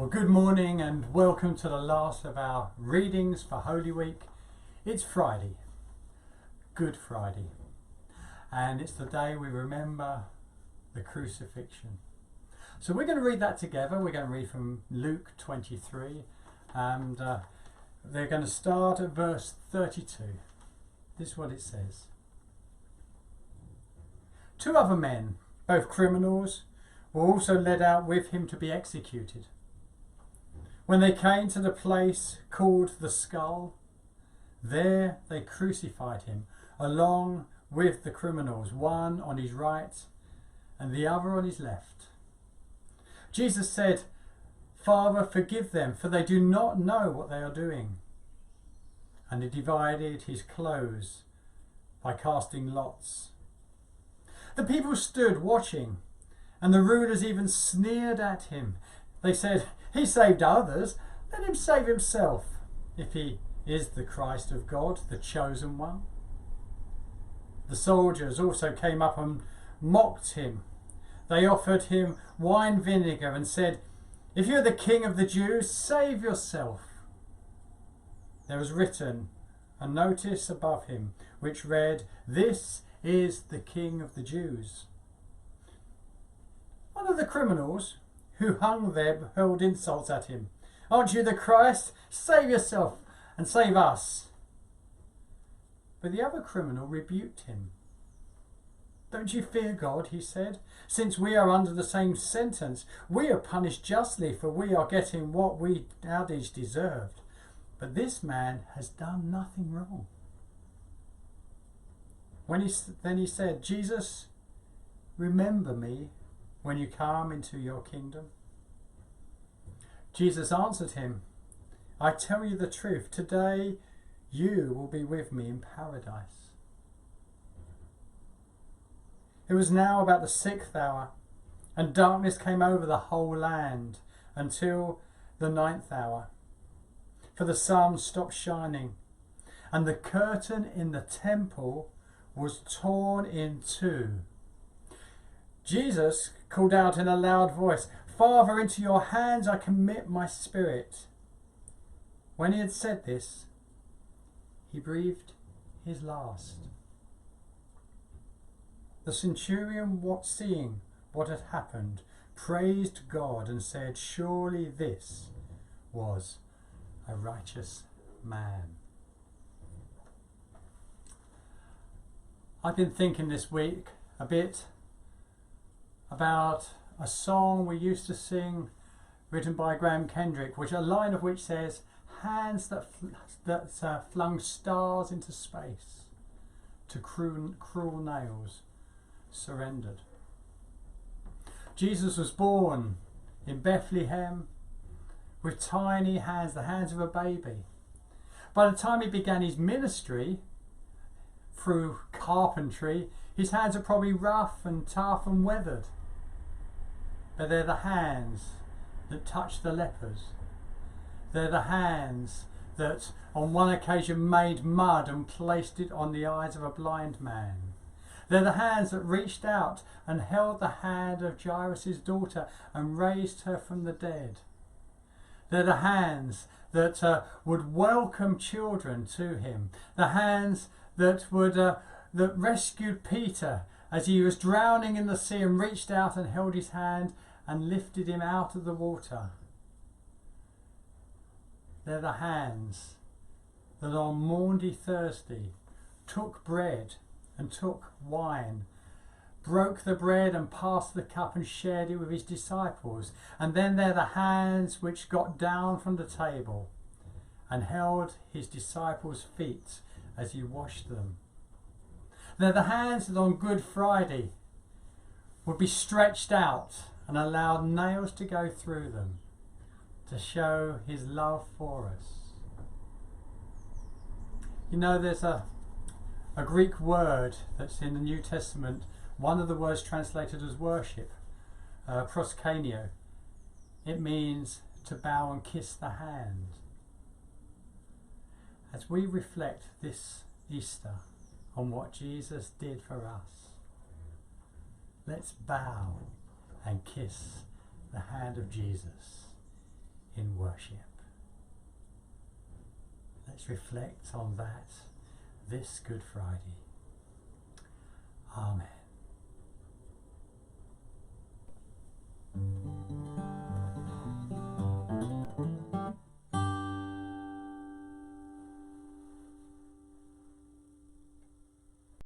Well, good morning and welcome to the last of our readings for Holy Week. It's Friday, Good Friday, and it's the day we remember the crucifixion. So we're going to read that together. We're going to read from Luke 23, and they're going to start at verse 32. This is what it says. Two other men, both criminals, were also led out with him to be executed. When they came to the place called the Skull, there they crucified him, along with the criminals, one on his right and the other on his left. Jesus said, "Father, forgive them, for they do not know what they are doing." And he divided his clothes by casting lots. The people stood watching, and the rulers even sneered at him. They said, "He saved others, let him save himself, if he is the Christ of God, the chosen one." The soldiers also came up and mocked him. They offered him wine vinegar and said, "If you're the king of the Jews, save yourself." There was written a notice above him which read, "This is the King of the Jews." One of the criminals who hung there hurled insults at him. "Aren't you the Christ? Save yourself and save us." But the other criminal rebuked him. "Don't you fear God," he said, "since we are under the same sentence. We are punished justly, for we are getting what our deeds deserved. But this man has done nothing wrong." Then he said, "Jesus, remember me when you come into your kingdom." Jesus answered him, "I tell you the truth, today you will be with me in paradise." It was now about the 6th hour, and darkness came over the whole land until the 9th hour. For the sun stopped shining, and the curtain in the temple was torn in two. Jesus called out in a loud voice, "Father, into your hands I commit my spirit." When he had said this, he breathed his last. The centurion, seeing what had happened, praised God and said, "Surely this was a righteous man." I've been thinking this week a bit about a song we used to sing written by Graham Kendrick, a line of which says, "Hands that flung stars into space, to cruel nails surrendered." Jesus was born in Bethlehem with tiny hands, the hands of a baby. By the time he began his ministry through carpentry, his hands are probably rough and tough and weathered. But they're the hands that touched the lepers. They're the hands that on one occasion made mud and placed it on the eyes of a blind man. They're the hands that reached out and held the hand of Jairus' daughter and raised her from the dead. They're the hands that would welcome children to him. The hands that rescued Peter as he was drowning in the sea and reached out and held his hand and lifted him out of the water. They're the hands that on Maundy Thursday took bread and took wine, broke the bread and passed the cup and shared it with his disciples. And then they're the hands which got down from the table and held his disciples' feet as he washed them. They're the hands that on Good Friday would be stretched out and allowed nails to go through them to show his love for us. You know, there's a Greek word that's in the New Testament, one of the words translated as worship, proskenio. It means to bow and kiss the hand. As we reflect this Easter on what Jesus did for us, let's bow and kiss the hand of Jesus in worship. Let's reflect on that this Good Friday. Amen.